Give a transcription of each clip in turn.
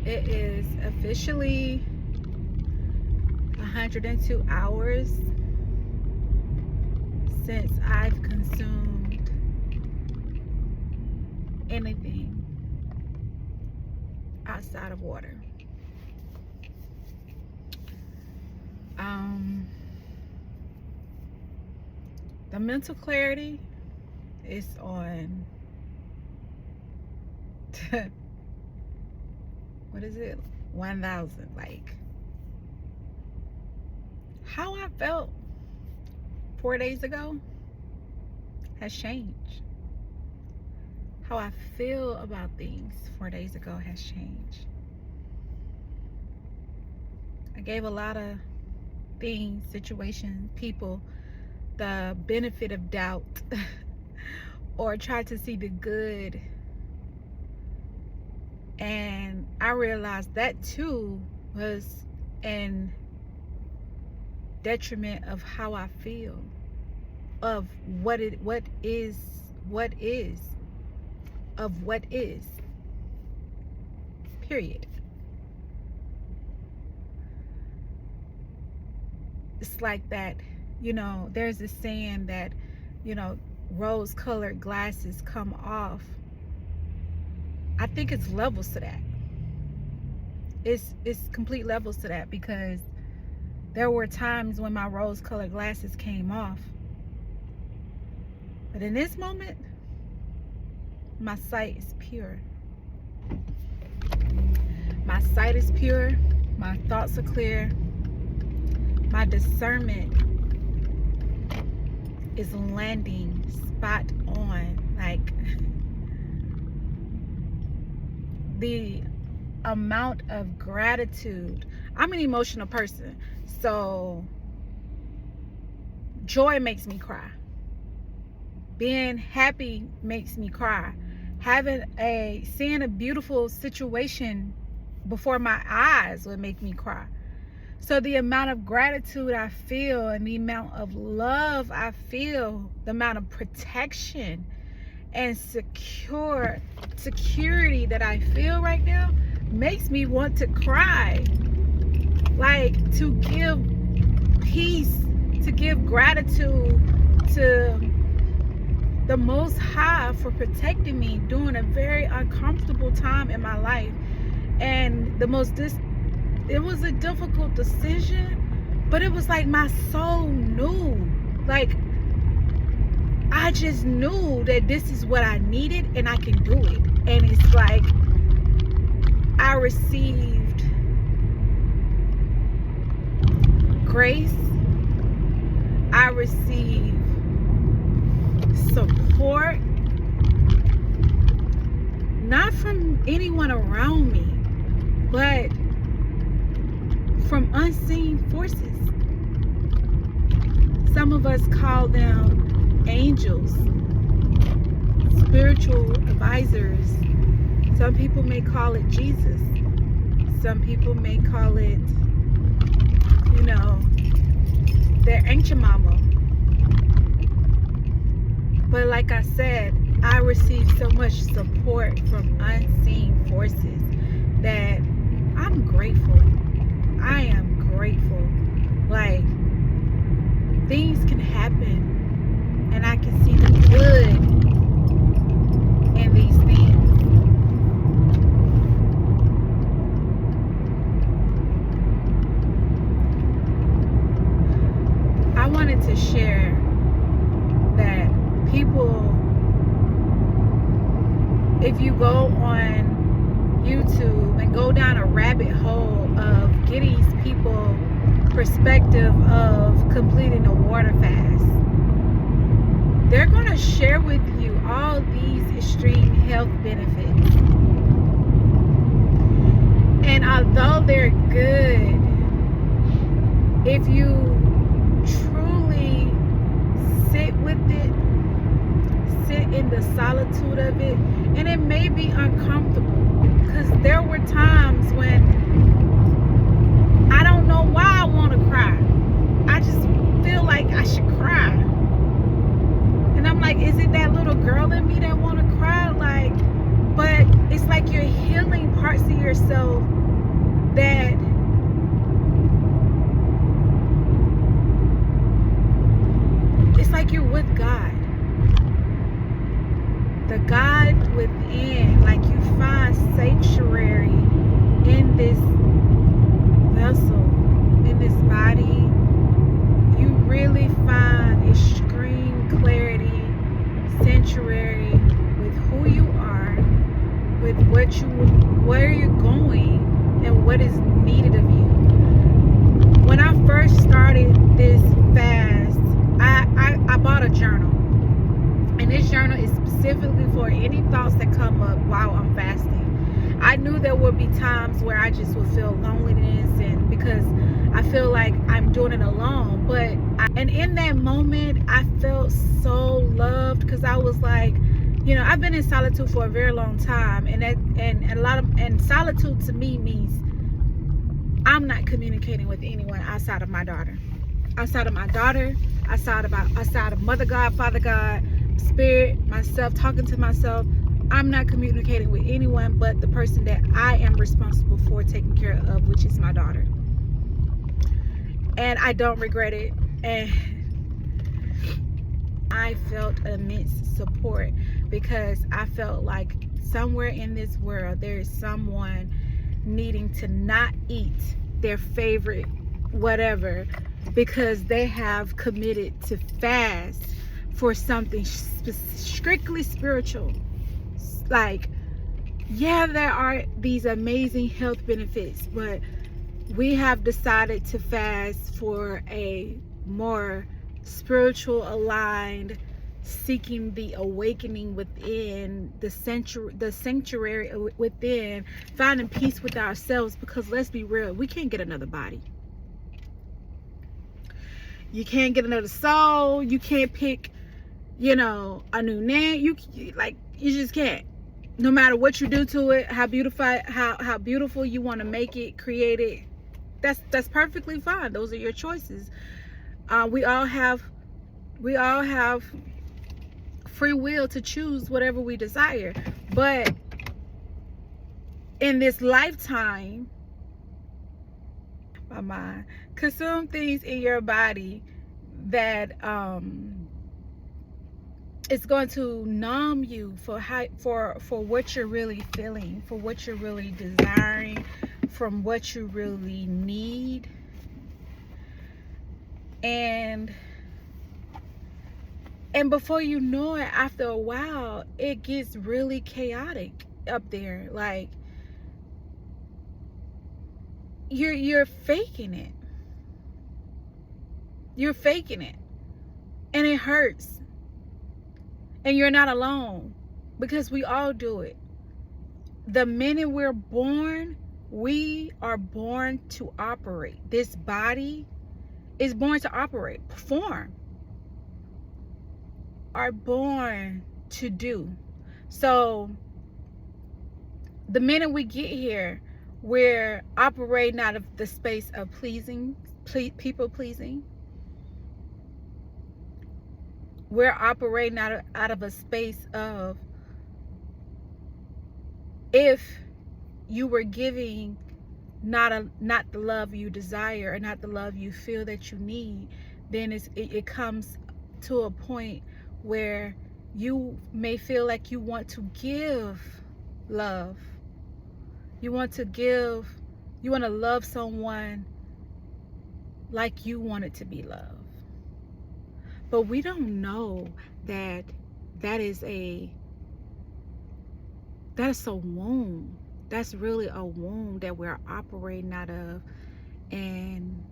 It is officially 102 hours since I've consumed anything outside of water. The mental clarity is on what is it? 1,000. Like, how I felt 4 days ago has changed. How I feel about things 4 days ago has changed. I gave a lot of things, situations, people the benefit of doubt or tried to see the good. And I realized that too was in detriment of how I feel, of what is, of what is, period. It's like that, there's this saying that, rose-colored glasses come off. I think it's levels to that. It's complete levels to that, because there were times when my rose-colored glasses came off. But in this moment, my sight is pure. My sight is pure. My thoughts are clear. My discernment is landing spot on. Like, the amount of gratitude. I'm an emotional person, so joy makes me cry. Being happy makes me cry. Seeing a beautiful situation before my eyes would make me cry. So the amount of gratitude I feel, and the amount of love I feel, the amount of protection and security that I feel right now makes me want to cry. Like, to give peace, to give gratitude to the Most High for protecting me during a very uncomfortable time in my life. And it was a difficult decision, but it was like my soul knew. Like, I just knew that this is what I needed and I can do it. And it's like I received grace. I received support, not from anyone around me, but from unseen forces. Some of us call them angels, spiritual advisors. Some people may call it Jesus. Some people may call it, their ancient mama. But like I said, I received so much support from unseen forces that I'm grateful. I am grateful. Like, things can happen and I can see the good in these things. I wanted to share that people, if you go on YouTube and go down a rabbit hole of getting people perspective of completing a water fast, they're going to share with you all these extreme health benefits. And although they're good, if you truly sit with it, sit in the solitude of it, and it may be uncomfortable, because there were times when I don't know why I want to cry. I just feel like I should cry. And I'm like, is it that little girl in me that want to cry? Like, but it's like your healing part parts of yourself that it's like you're with God. The God within, like you find sanctuary in this vessel, in this body. You really find extreme clarity, sanctuary with who you are, with where you're going, and what is needed of you. When I first started this fast, I bought a journal, and this journal is specifically for any thoughts that come up while I'm fasting. I knew there would be times where I just would feel loneliness, and because I feel like I'm doing it alone, and in that moment I felt so loved, because I was like, I've been in solitude for a very long time, and solitude to me means I'm not communicating with anyone outside of my daughter. Outside of Mother God, Father God, Spirit, myself, talking to myself. I'm not communicating with anyone but the person that I am responsible for taking care of, which is my daughter. And I don't regret it. And I felt immense support, because I felt like somewhere in this world there is someone needing to not eat their favorite whatever, because they have committed to fast for something strictly spiritual. Like, yeah, there are these amazing health benefits, but we have decided to fast for a more spiritual aligned, seeking the awakening within, the sanctuary within, finding peace with ourselves. Because let's be real, we can't get another body. You can't get another soul. You can't pick, a new name. You just can't. No matter what you do to it, how beautiful you want to make it, create it, that's perfectly fine. Those are your choices. We all have free will to choose whatever we desire. But in this lifetime, my mind, consume things in your body that it's going to numb you for what you're really feeling, for what you're really desiring, from what you really need. And before you know it, after a while, it gets really chaotic up there. Like, you're faking it. You're faking it. And it hurts. And you're not alone, because we all do it. The minute we're born, we are born to operate. This body is born to operate, perform. Are born to do. So the minute we get here, we're operating out of the space of people pleasing. We're operating out of a space of, if you were giving not the love you desire, or not the love you feel that you need, then it comes to a point where you may feel like you want to give love. You want to love someone like you want it to be loved. But we don't know that is a womb. That's really a womb that we're operating out of. And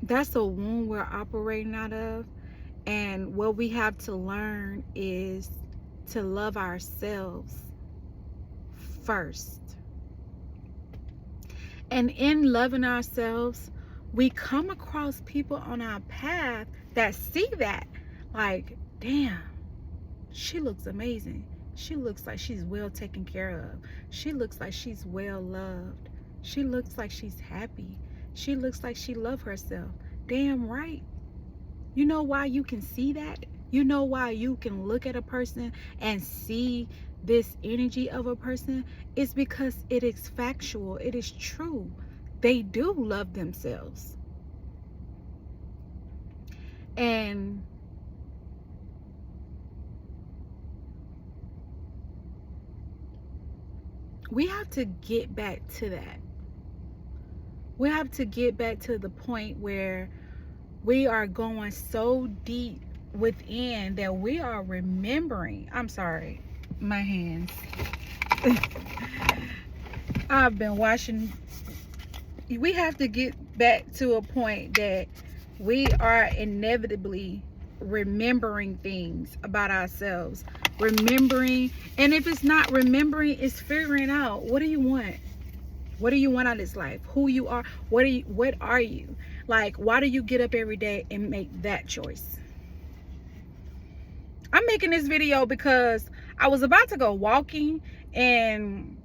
that's a womb we're operating out of. And what we have to learn is to love ourselves first. And in loving ourselves, we come across people on our path that see that. Like, damn, she looks amazing. She looks like she's well taken care of. She looks like she's well loved. She looks like she's happy. She looks like she loves herself. Damn right. You know why you can see that? You know why you can look at a person and see this energy of a person, is because it is factual. It is true. They do love themselves. And we have to get back to that. We have to get back to the point where we are going so deep within that we are remembering. I'm sorry, my hands. I've been washing. We have to get back to a point that we are inevitably remembering things about ourselves. Remembering, and if it's not remembering, it's figuring out, what do you want? What do you want out of this life? Who you are? What are you? Like, why do you get up every day and make that choice? I'm making this video because I was about to go walking, and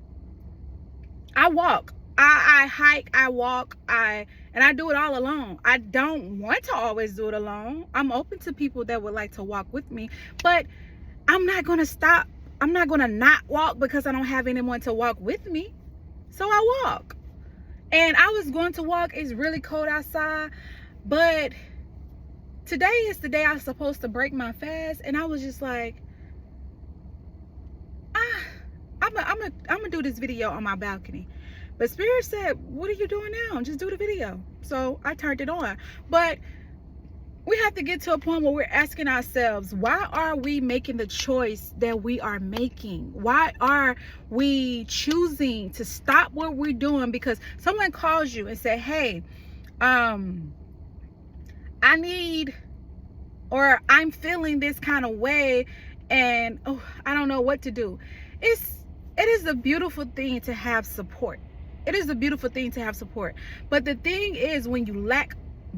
I walk. I hike, I walk, and I do it all alone. I don't want to always do it alone. I'm open to people that would like to walk with me, but I'm not going to stop. I'm not going to not walk because I don't have anyone to walk with me. So I walk. And I was going to walk. It's really cold outside, but today is the day I was supposed to break my fast, and I was just like, I'm gonna do this video on my balcony. But Spirit said, what are you doing now? Just do the video. So I turned it on. But we have to get to a point where we're asking ourselves, why are we making the choice that we are making? Why are we choosing to stop what we're doing? Because someone calls you and say, hey, I need, or I'm feeling this kind of way, and I don't know what to do. It is a beautiful thing to have support. It is a beautiful thing to have support. But the thing is, when you lack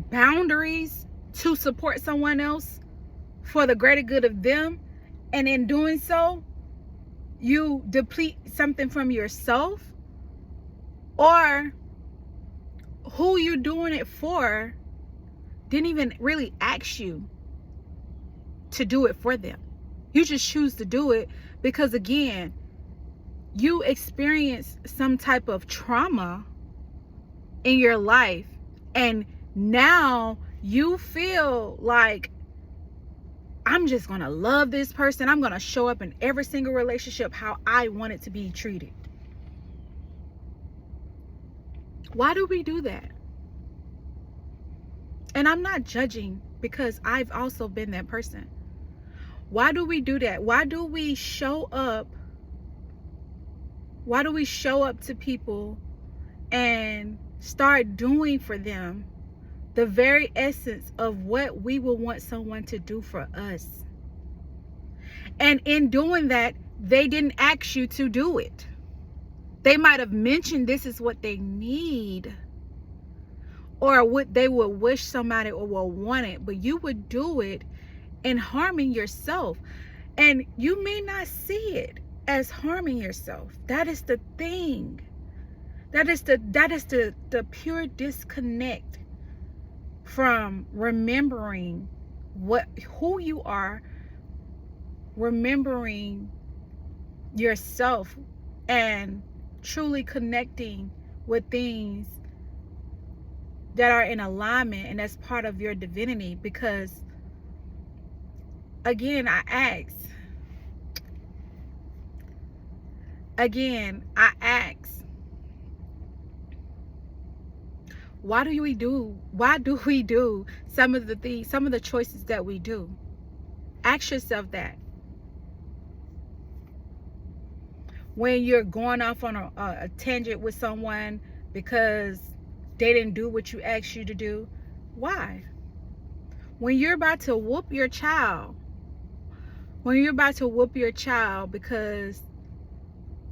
boundaries to support someone else for the greater good of them, and in doing so, you deplete something from yourself, or who you're doing it for didn't even really ask you to do it for them. You just choose to do it because, again, you experienced some type of trauma in your life, and now you feel like, I'm just gonna love this person. I'm gonna show up in every single relationship how I want it to be treated. Why do we do that? And I'm not judging, because I've also been that person. Why do we do that? Why do we show up? Why do we show up to people and start doing for them the very essence of what we will want someone to do for us? And in doing that, they didn't ask you to do it. They might have mentioned this is what they need, or what they would wish somebody or will want it, but you would do it and harming yourself. And you may not see it as harming yourself. That is the thing. That is the pure disconnect from remembering who you are, remembering yourself, and truly connecting with things that are in alignment and that's part of your divinity. Because again, I ask, why do we do some of the choices that we do? Ask yourself that. When you're going off on a tangent with someone because they didn't do what you asked you to do, why? When you're about to whoop your child, because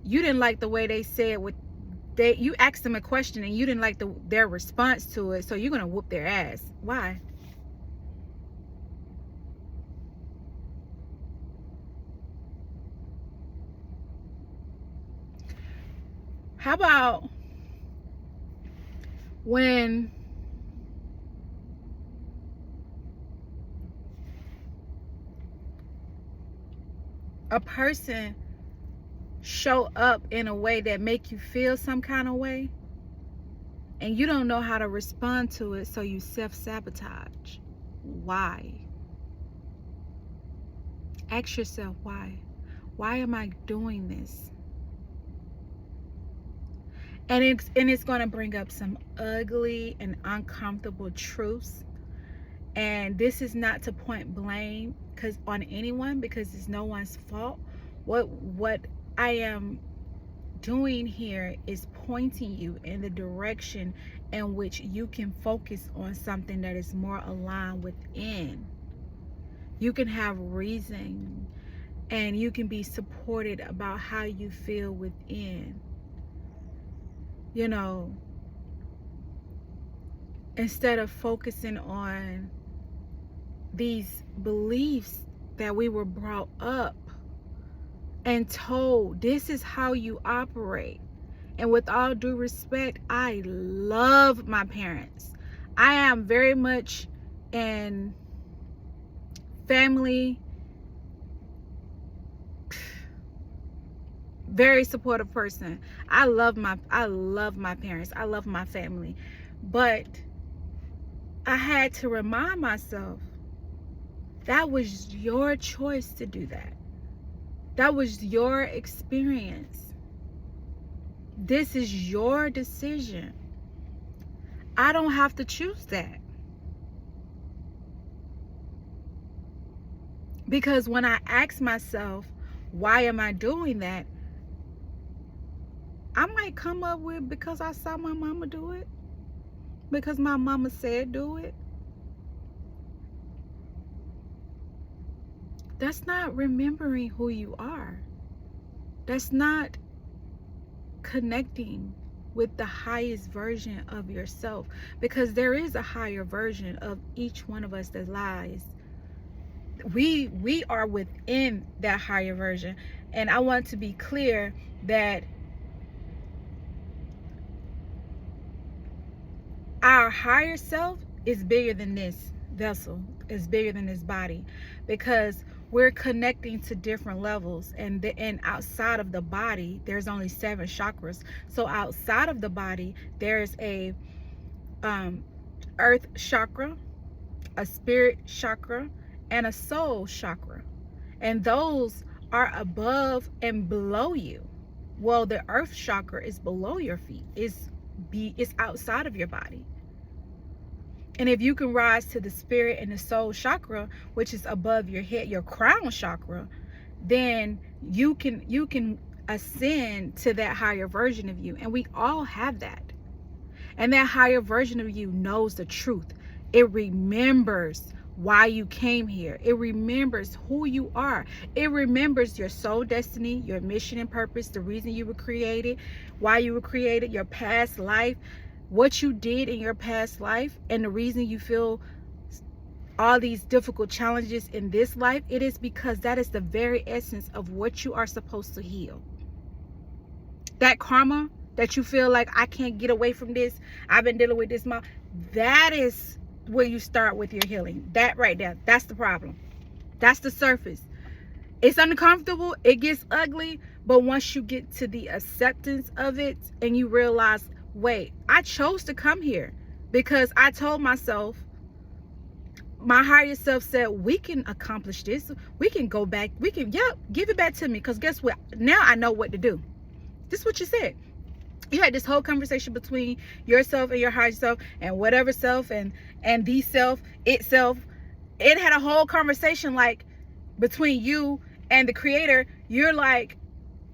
you didn't like the way they said you asked them a question and you didn't like their response to it, so you're gonna whoop their ass. Why? How about when a person show up in a way that make you feel some kind of way, and you don't know how to respond to it, so you self-sabotage. Why? Ask yourself why. Why am I doing this? And it's going to bring up some ugly and uncomfortable truths. And this is not to point blame on anyone, because it's no one's fault. What I am doing here is pointing you in the direction in which you can focus on something that is more aligned within. You can have reason, and you can be supported about how you feel within. You know, instead of focusing on these beliefs that we were brought up and told, this is how you operate. And with all due respect, I love my parents. I am very much in family, very supportive person. I love my parents. I love my family. But I had to remind myself, that was your choice to do that. That was your experience. This is your decision. I don't have to choose that. Because when I ask myself, why am I doing that? I might come up with, because I saw my mama do it. Because my mama said do it. That's not remembering who you are. That's not connecting with the highest version of yourself. Because there is a higher version of each one of us that lies. We are within that higher version. And I want to be clear that our higher self is bigger than this vessel, is bigger than this body, because we're connecting to different levels, and outside of the body there's only 7 chakras. So outside of the body there's a earth chakra, a spirit chakra, and a soul chakra, and those are above and below you. Well, the earth chakra is below your feet, it's outside of your body. And if you can rise to the spirit and the soul chakra, which is above your head, your crown chakra, then you can ascend to that higher version of you. And we all have that. And that higher version of you knows the truth. It remembers why you came here. It remembers who you are. It remembers your soul destiny, your mission and purpose, the reason you were created, why you were created, your past life, what you did in your past life, and the reason you feel all these difficult challenges in this life. It is because that is the very essence of what you are supposed to heal. That karma that you feel like, I can't get away from this, I've been dealing with this, that is where you start with your healing. That right there, that's the problem. That's the surface. It's uncomfortable, it gets ugly, but once you get to the acceptance of it and you realize, wait, I chose to come here because I told myself, my higher self said, we can accomplish this, we can go back, we can, give it back to me, because guess what, now I know what to do. This is what you said. You had this whole conversation between yourself and your higher self, and whatever self, and the self, itself. It had a whole conversation like between you and the creator. You're like,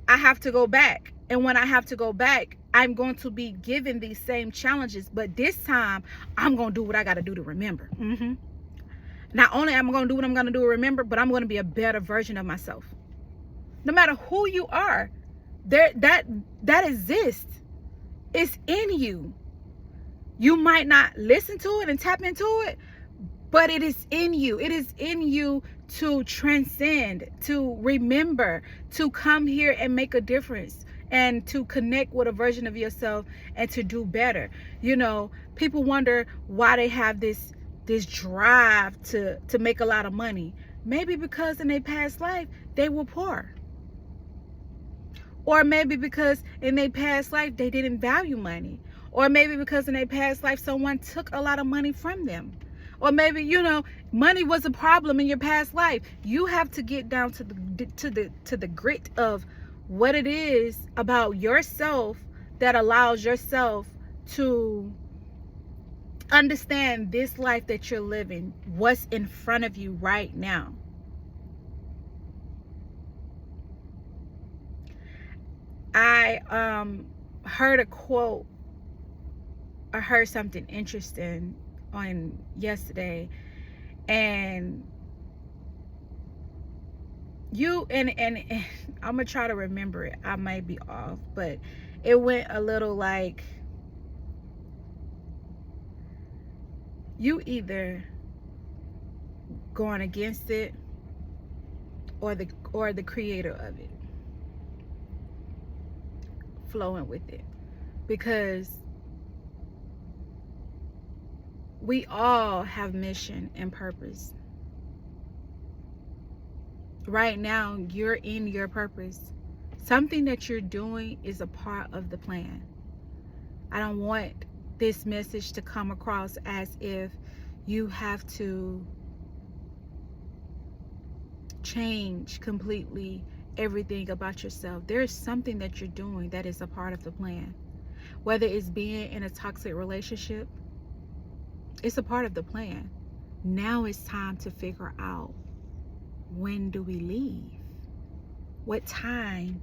I have to go back, and when I have to go back, I'm going to be given these same challenges, but this time I'm going to do what I got to do to remember. Not only am I going to do what I'm going to do to remember, but I'm going to be a better version of myself. No matter who you are, that exists. It's in you. You might not listen to it and tap into it, but it is in you. It is in you to transcend, to remember, to come here and make a difference, and to connect with a version of yourself and to do better. You know, people wonder why they have this drive to make a lot of money. Maybe because in their past life they were poor. Or maybe because in their past life they didn't value money. Or maybe because in their past life someone took a lot of money from them. Or maybe, money was a problem in your past life. You have to get down to the grit of what it is about yourself that allows yourself to understand this life that you're living, what's in front of you right now. I heard a quote. I heard something interesting on yesterday, and and I'm gonna try to remember it. I might be off, but it went a little like, you either going against it or the creator of it flowing with it. Because we all have mission and purpose. Right now, you're in your purpose. Something that you're doing is a part of the plan. I don't want this message to come across as if you have to change completely everything about yourself. There is something that you're doing that is a part of the plan. Whether it's being in a toxic relationship, it's a part of the plan. Now it's time to figure out, when do we leave? What time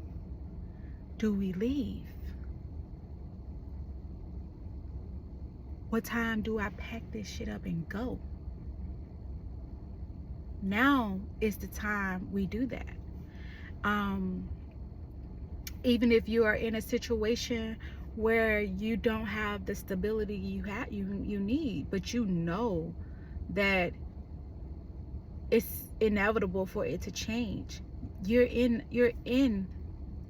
do we leave? What time do I pack this shit up and go? Now is the time we do that. Even if you are in a situation where you don't have the stability you need, but you know that it's inevitable for it to change. You're in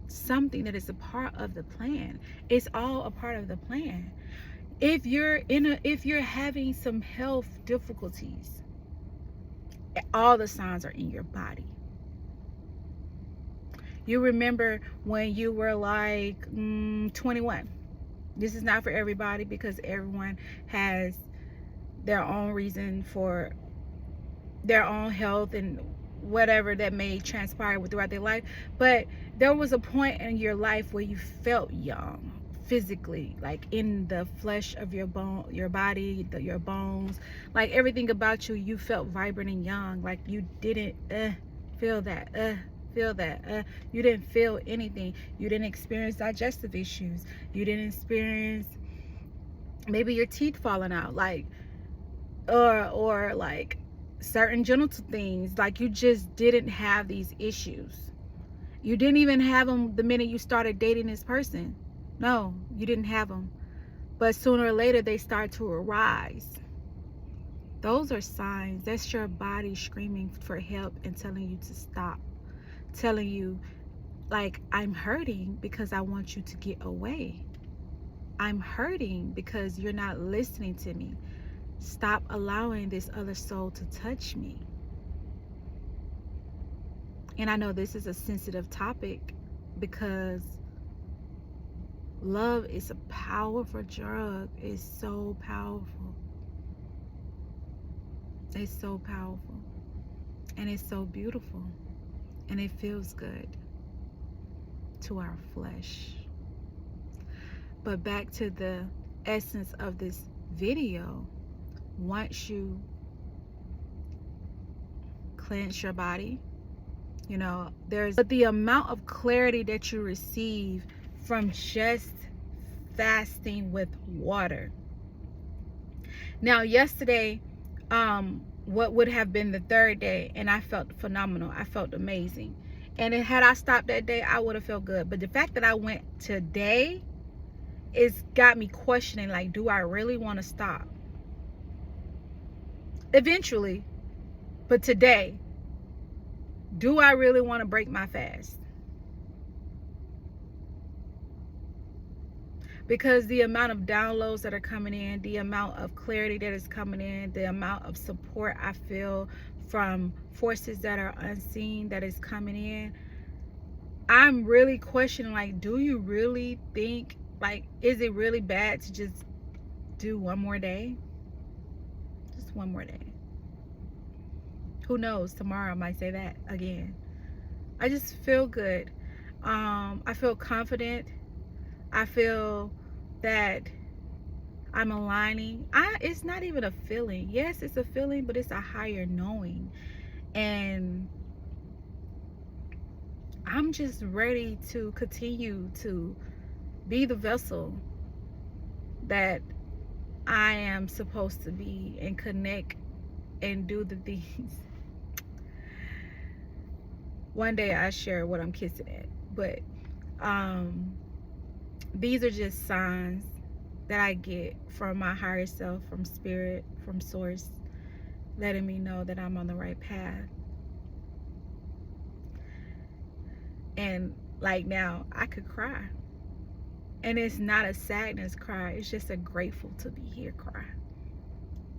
something that is a part of the plan. It's all a part of the plan. If you're having some health difficulties, all the signs are in your body. You remember when you were like 21. This is not for everybody, because everyone has their own reason for their own health and whatever that may transpire throughout their life. But there was a point in your life where you felt young physically, like in the flesh of your body, your bones, like everything about you, you felt vibrant and young. Like you didn't feel that you didn't feel anything. You didn't experience digestive issues. You didn't experience maybe your teeth falling out, like or like certain genital things. Like you just didn't have these issues. You didn't even have them the minute you started dating this person. No, you didn't have them. But sooner or later they start to arise. Those are signs. That's your body screaming for help and telling you to stop. Telling you, like, I'm hurting because I want you to get away. I'm hurting because you're not listening to me. Stop allowing this other soul to touch me. And I know this is a sensitive topic, because love is a powerful drug. It's so powerful. It's so powerful. And it's so beautiful. And it feels good to our flesh. But back to the essence of this video. Once you cleanse your body, there's the amount of clarity that you receive from just fasting with water. Now, yesterday, what would have been the third day, and I felt phenomenal. I felt amazing. And had I stopped that day, I would have felt good. But the fact that I went today, it's got me questioning, like, do I really want to stop? Eventually. But today, do I really want to break my fast? Because the amount of downloads that are coming in, the amount of clarity that is coming in, the amount of support I feel from forces that are unseen that is coming in, I'm really questioning, like, do you really think, like, is it really bad to just do one more day? Just one more day. Who knows? Tomorrow I might say that again. I just feel good. I feel confident. I feel that I'm aligning. It's not even a feeling. Yes, it's a feeling, but it's a higher knowing. And I'm just ready to continue to be the vessel that I am supposed to be and connect and do the things. One day I share what I'm kissing at, but these are just signs that I get from my higher self, from spirit, from source, letting me know that I'm on the right path. And like now, I could cry. And it's not a sadness cry, it's just a grateful to be here cry.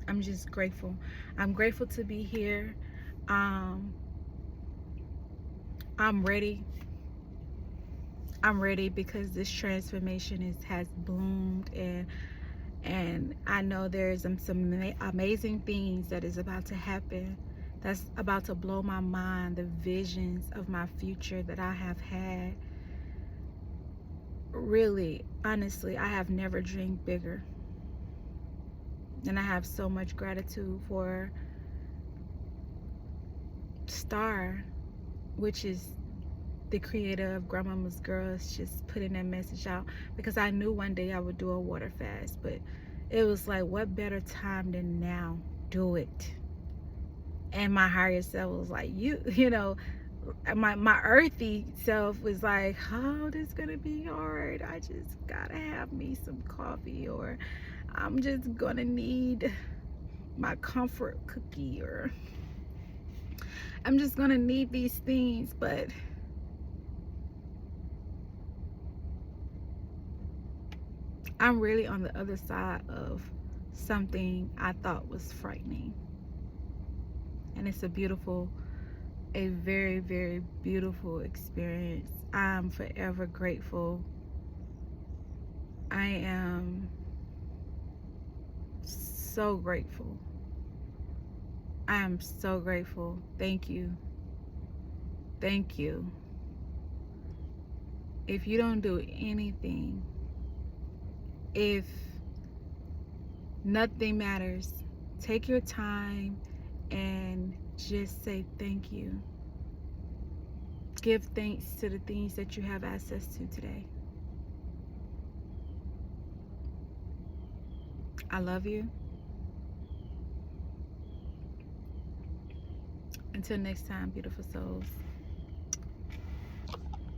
I'm just grateful. I'm grateful to be here. I'm ready. I'm ready because this transformation has bloomed, and I know there's some amazing things that is about to happen, that's about to blow my mind. The visions of my future that I have had, really, honestly, I have never dreamed bigger. And I have so much gratitude for Star, which is the creator of Grandmama's Girls, just putting that message out, because I knew one day I would do a water fast, but it was like, what better time than now? Do it. And my higher self was like, you know, my earthy self was like, oh, this is gonna be hard. I just gotta have me some coffee, or I'm just gonna need my comfort cookie, or I'm just gonna need these things. But I'm really on the other side of something I thought was frightening. And it's a very, very beautiful experience. I'm forever grateful. I am so grateful. I am so grateful. Thank you. Thank you. If you don't do anything, if nothing matters, take your time and just say thank you. Give thanks to the things that you have access to today. I love you. Until next time, beautiful souls.